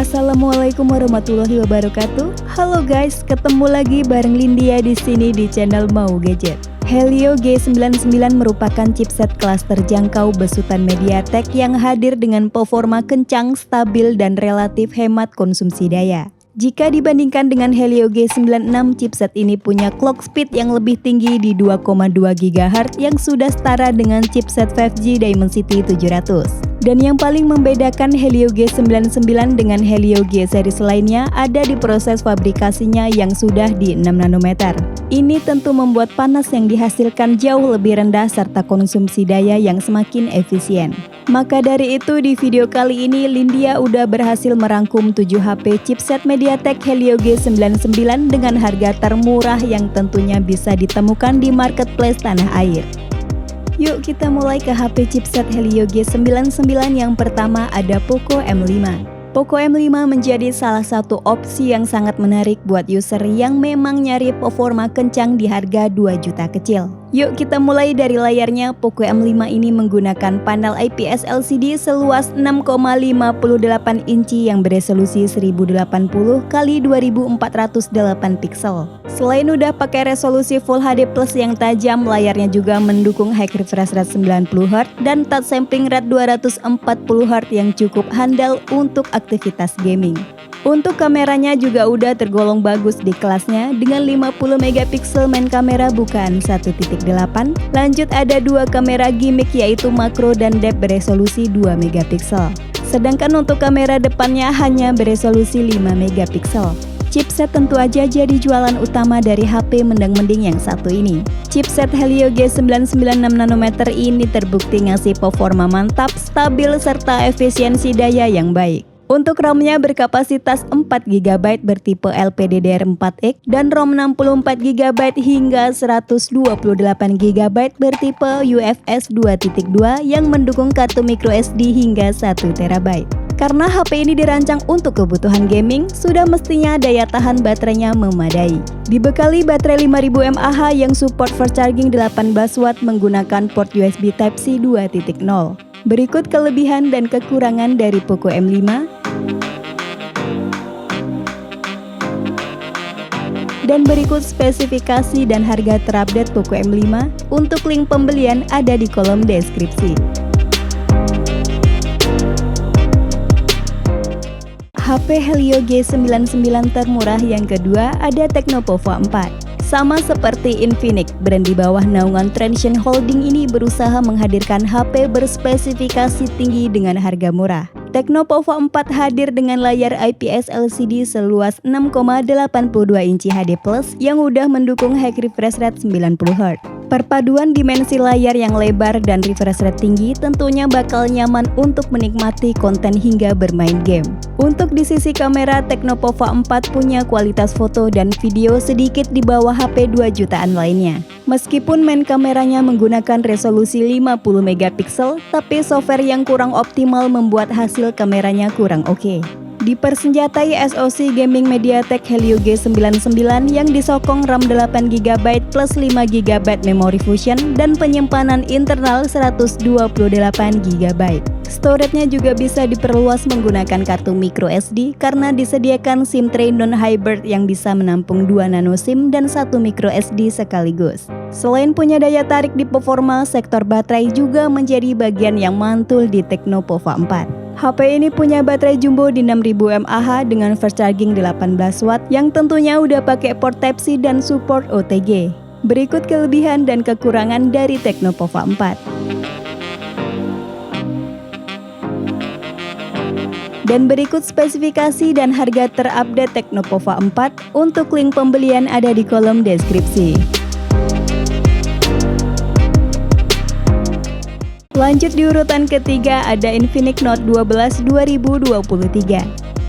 Assalamualaikum warahmatullahi wabarakatuh. Halo guys, ketemu lagi bareng Lindia di sini di channel Mau Gadget. Helio G99 merupakan chipset kelas terjangkau besutan MediaTek yang hadir dengan performa kencang, stabil, dan relatif hemat konsumsi daya. Jika dibandingkan dengan Helio G96, chipset ini punya clock speed yang lebih tinggi di 2,2 GHz yang sudah setara dengan chipset 5G Dimensity 700. Dan yang paling membedakan Helio G99 dengan Helio G series lainnya ada di proses fabrikasinya yang sudah di 6 nanometer. Ini tentu membuat panas yang dihasilkan jauh lebih rendah serta konsumsi daya yang semakin efisien. Maka dari itu di video kali ini Lindia udah berhasil merangkum 7 HP chipset MediaTek Helio G99 dengan harga termurah yang tentunya bisa ditemukan di marketplace tanah air. Yuk kita mulai ke HP chipset Helio G99. Yang pertama ada Poco M5. Poco M5 menjadi salah satu opsi yang sangat menarik buat user yang memang nyari performa kencang di harga 2 juta kecil. Yuk kita mulai dari layarnya. Poco M5 ini menggunakan panel IPS LCD seluas 6,58 inci yang beresolusi 1080 x 2408 pixel. Selain udah pakai resolusi Full HD Plus yang tajam, layarnya juga mendukung high refresh rate 90Hz dan touch sampling rate 240Hz yang cukup handal untuk aktivitas gaming. Untuk kameranya juga udah tergolong bagus di kelasnya dengan 50 megapiksel main kamera bukaan 1.8. Lanjut ada 2 kamera gimmick yaitu makro dan depth beresolusi 2 megapiksel. Sedangkan untuk kamera depannya hanya beresolusi 5 megapiksel. Chipset tentu aja jadi jualan utama dari HP mendang-mending yang satu ini. Chipset Helio G99 6 nanometer ini terbukti ngasih performa mantap, stabil, serta efisiensi daya yang baik. Untuk RAM-nya berkapasitas 4GB bertipe LPDDR4X dan ROM 64GB hingga 128GB bertipe UFS 2.2 yang mendukung kartu microSD hingga 1TB. Karena HP ini dirancang untuk kebutuhan gaming, sudah mestinya daya tahan baterainya memadai. Dibekali baterai 5000 mAh yang support fast charging 18W menggunakan port USB Type-C 2.0. Berikut kelebihan dan kekurangan dari Poco M5. Dan berikut spesifikasi dan harga terupdate Poco M5. Untuk link pembelian ada di kolom deskripsi. HP Helio G99 termurah yang kedua ada Tecnopova 4. Sama seperti Infinix, brand di bawah naungan Transsion Holding ini berusaha menghadirkan HP berspesifikasi tinggi dengan harga murah. Tecnopova 4 hadir dengan layar IPS LCD seluas 6,82 inci HD+ yang udah mendukung high refresh rate 90Hz. Perpaduan dimensi layar yang lebar dan refresh rate tinggi tentunya bakal nyaman untuk menikmati konten hingga bermain game. Untuk di sisi kamera, Tecnopova 4 punya kualitas foto dan video sedikit di bawah HP 2 jutaan lainnya. Meskipun main kameranya menggunakan resolusi 50 megapiksel, tapi software yang kurang optimal membuat hasil kameranya kurang oke. Dipersenjatai SoC gaming MediaTek Helio G99 yang disokong RAM 8GB plus 5GB memori fusion dan penyimpanan internal 128GB. Storage-nya juga bisa diperluas menggunakan kartu microSD karena disediakan SIM tray non-hybrid yang bisa menampung 2 nano SIM dan 1 microSD sekaligus. Selain punya daya tarik di performa, sektor baterai juga menjadi bagian yang mantul di Tecnopova 4. HP ini punya baterai jumbo di 6000 mAh dengan fast charging 18W yang tentunya udah pakai port Type-C dan support OTG. Berikut kelebihan dan kekurangan dari Tecnopova 4. Dan berikut spesifikasi dan harga terupdate Tecnopova 4. Untuk link pembelian ada di kolom deskripsi. Lanjut di urutan ketiga ada Infinix Note 12 2023.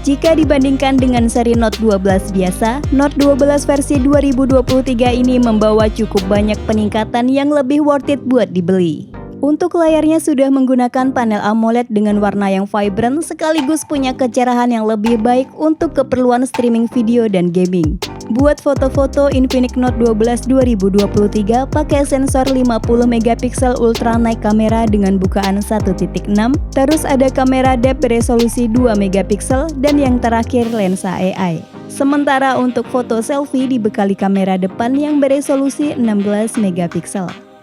Jika dibandingkan dengan seri Note 12 biasa, Note 12 versi 2023 ini membawa cukup banyak peningkatan yang lebih worth it buat dibeli. Untuk layarnya sudah menggunakan panel AMOLED dengan warna yang vibrant sekaligus punya kecerahan yang lebih baik untuk keperluan streaming video dan gaming. Buat foto-foto, Infinix Note 12 2023 pakai sensor 50MP ultra night kamera dengan bukaan 1.6, terus ada kamera depth beresolusi 2MP dan yang terakhir lensa AI. Sementara untuk foto selfie dibekali kamera depan yang beresolusi 16MP.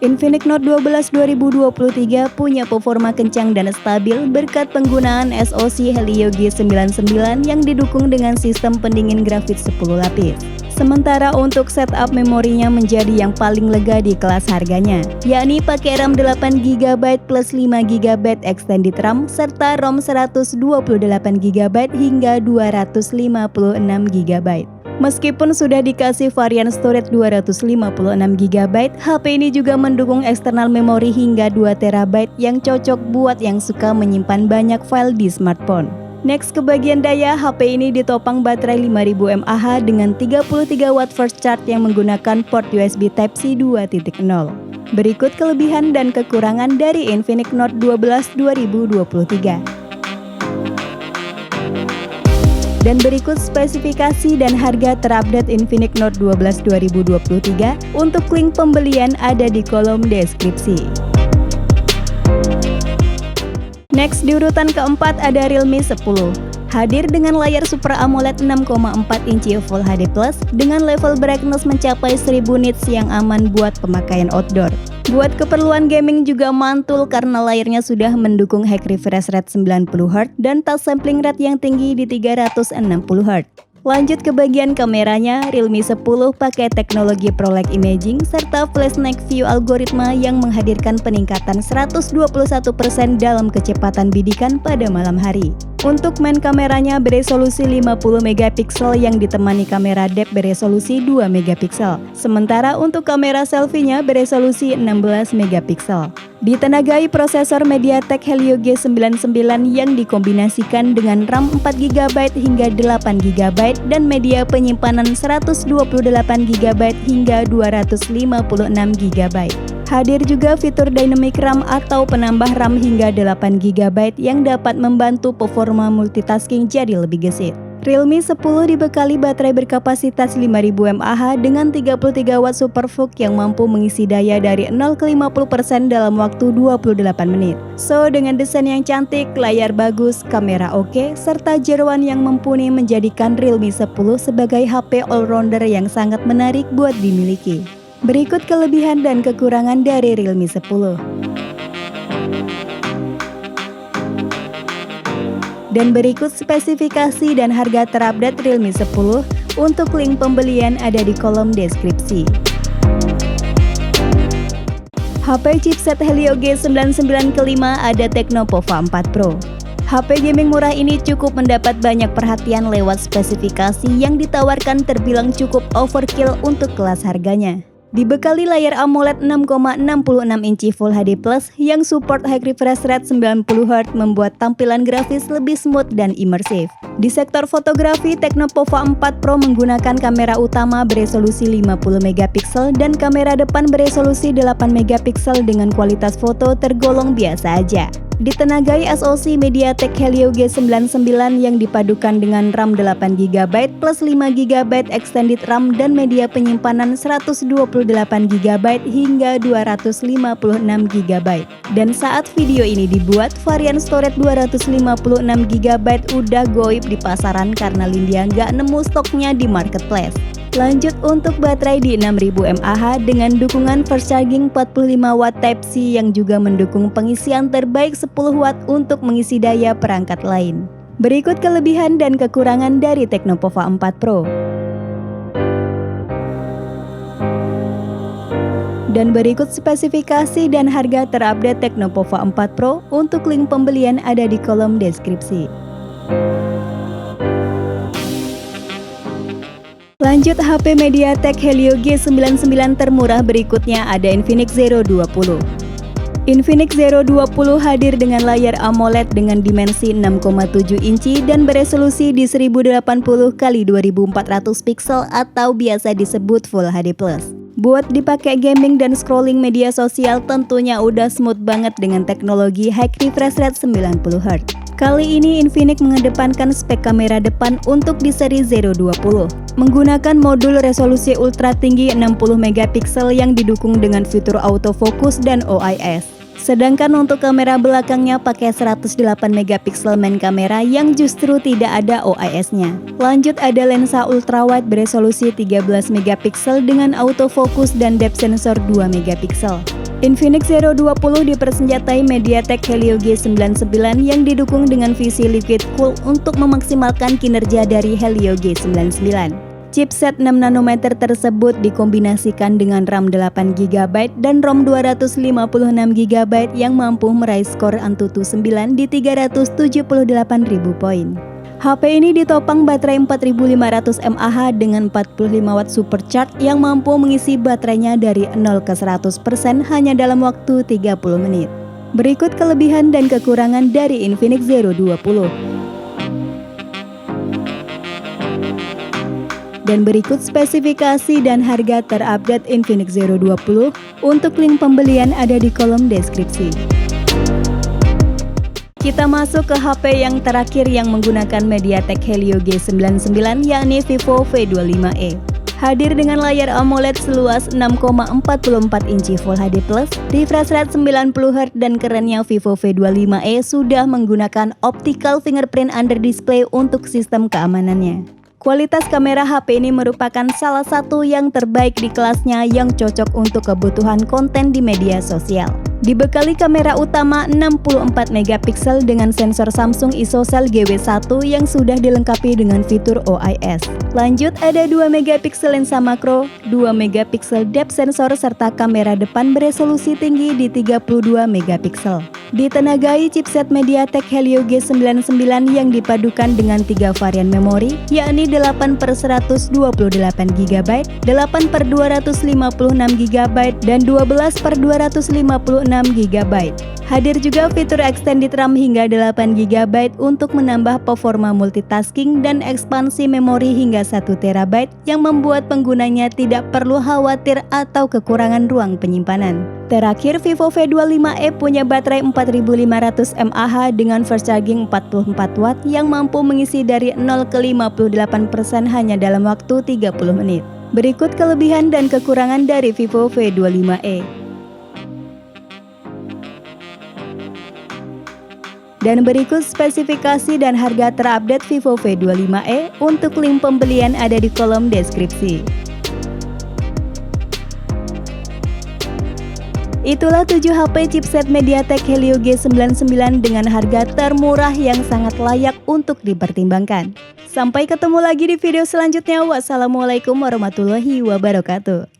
Infinix Note 12 2023 punya performa kencang dan stabil berkat penggunaan SoC Helio G99 yang didukung dengan sistem pendingin grafis 10 lapis. Sementara untuk setup memorinya menjadi yang paling lega di kelas harganya, yakni pakai RAM 8GB plus 5GB extended RAM serta ROM 128GB hingga 256GB. Meskipun sudah dikasih varian storage 256GB, HP ini juga mendukung eksternal memori hingga 2TB yang cocok buat yang suka menyimpan banyak file di smartphone. Next ke bagian daya, HP ini ditopang baterai 5000 mAh dengan 33W fast charge yang menggunakan port USB Type-C 2.0. Berikut kelebihan dan kekurangan dari Infinix Note 12 2023. Dan berikut spesifikasi dan harga terupdate Infinix Note 12 2023. Untuk link pembelian ada di kolom deskripsi. Next di urutan keempat ada Realme 10. Hadir dengan layar Super AMOLED 6,4 inci Full HD Plus dengan level brightness mencapai 1000 nits yang aman buat pemakaian outdoor. Buat keperluan gaming juga mantul karena layarnya sudah mendukung high refresh rate 90Hz dan touch sampling rate yang tinggi di 360Hz. Lanjut ke bagian kameranya, Realme 10 pakai teknologi ProLight Imaging serta Flash Night View algoritma yang menghadirkan peningkatan 121% dalam kecepatan bidikan pada malam hari. Untuk main kameranya beresolusi 50MP yang ditemani kamera depth beresolusi 2MP. Sementara untuk kamera selfie-nya beresolusi 16MP. Ditenagai prosesor MediaTek Helio G99 yang dikombinasikan dengan RAM 4GB hingga 8GB dan media penyimpanan 128GB hingga 256GB. Hadir juga fitur Dynamic RAM atau penambah RAM hingga 8GB yang dapat membantu performa multitasking jadi lebih gesit. Realme 10 dibekali baterai berkapasitas 5000 mAh dengan 33W SuperVOOC yang mampu mengisi daya dari 0 ke 50% dalam waktu 28 menit. So, dengan desain yang cantik, layar bagus, kamera oke, serta jeroan yang mumpuni menjadikan Realme 10 sebagai HP all-rounder yang sangat menarik buat dimiliki. Berikut kelebihan dan kekurangan dari Realme 10. Dan berikut spesifikasi dan harga terupdate Realme 10. Untuk link pembelian ada di kolom deskripsi. HP chipset Helio G99 kelima ada Tecno Pova 4 Pro. HP gaming murah ini cukup mendapat banyak perhatian lewat spesifikasi yang ditawarkan terbilang cukup overkill untuk kelas harganya. Dibekali layar AMOLED 6,66 inci Full HD Plus yang support high refresh rate 90Hz membuat tampilan grafis lebih smooth dan imersif. Di sektor fotografi, Tecno Pova 4 Pro menggunakan kamera utama beresolusi 50MP dan kamera depan beresolusi 8MP dengan kualitas foto tergolong biasa aja. Ditenagai SoC MediaTek Helio G99 yang dipadukan dengan RAM 8GB plus 5GB extended RAM dan media penyimpanan 128GB hingga 256GB. Dan saat video ini dibuat, varian storage 256GB udah goib di pasaran karena Lindia nggak nemu stoknya di marketplace. Lanjut untuk baterai di 6000 mAh dengan dukungan fast charging 45W Type-C yang juga mendukung pengisian terbaik 10W untuk mengisi daya perangkat lain. Berikut kelebihan dan kekurangan dari Tecno Pova 4 Pro. Dan berikut spesifikasi dan harga terupdate Tecno Pova 4 Pro. Untuk link pembelian ada di kolom deskripsi. Lanjut HP MediaTek Helio G99 termurah berikutnya ada Infinix Zero 20. Infinix Zero 20 hadir dengan layar AMOLED dengan dimensi 6,7 inci dan beresolusi di 1080 x 2400 pixel atau biasa disebut Full HD+. Buat dipakai gaming dan scrolling media sosial tentunya udah smooth banget dengan teknologi high refresh rate 90Hz. Kali ini Infinix mengedepankan spek kamera depan untuk di seri Z20, menggunakan modul resolusi ultra tinggi 60 megapiksel yang didukung dengan fitur autofocus dan OIS. Sedangkan untuk kamera belakangnya pakai 108 megapiksel main kamera yang justru tidak ada OIS-nya. Lanjut ada lensa ultrawide beresolusi 13 megapiksel dengan autofocus dan depth sensor 2 megapiksel. Infinix Z20 dipersenjatai MediaTek Helio G99 yang didukung dengan visi liquid cool untuk memaksimalkan kinerja dari Helio G99. Chipset 6 nanometer tersebut dikombinasikan dengan RAM 8GB dan ROM 256GB yang mampu meraih skor Antutu 9 di 378.000 poin. HP ini ditopang baterai 4500 mAh dengan 45 watt supercharge yang mampu mengisi baterainya dari 0 ke 100% hanya dalam waktu 30 menit. Berikut kelebihan dan kekurangan dari Infinix Z20. Dan berikut spesifikasi dan harga terupdate Infinix Z20. Untuk link pembelian ada di kolom deskripsi. Kita masuk ke HP yang terakhir yang menggunakan MediaTek Helio G99 yakni Vivo V25e. Hadir dengan layar AMOLED seluas 6,44 inci Full HD+, refresh rate 90Hz dan kerennya Vivo V25e sudah menggunakan optical fingerprint under display untuk sistem keamanannya. Kualitas kamera HP ini merupakan salah satu yang terbaik di kelasnya yang cocok untuk kebutuhan konten di media sosial. Dibekali kamera utama 64 megapiksel dengan sensor Samsung ISOCELL GW1 yang sudah dilengkapi dengan fitur OIS. Lanjut ada 2 megapiksel lensa makro, 2 megapiksel depth sensor serta kamera depan beresolusi tinggi di 32 megapiksel. Ditenagai chipset MediaTek Helio G99 yang dipadukan dengan 3 varian memori, yakni 8/128GB, 8/256GB, dan 12/256GB. Hadir juga fitur extended RAM hingga 8GB untuk menambah performa multitasking dan ekspansi memori hingga 1TB yang membuat penggunanya tidak perlu khawatir atau kekurangan ruang penyimpanan. Terakhir, Vivo V25e punya baterai 4500 mAh dengan fast charging 44 watt yang mampu mengisi dari 0 ke 58% hanya dalam waktu 30 menit. Berikut kelebihan dan kekurangan dari Vivo V25e. Dan berikut spesifikasi dan harga terupdate Vivo V25e. Untuk link pembelian ada di kolom deskripsi. Itulah 7 HP chipset MediaTek Helio G99 dengan harga termurah yang sangat layak untuk dipertimbangkan. Sampai ketemu lagi di video selanjutnya. Wassalamualaikum warahmatullahi wabarakatuh.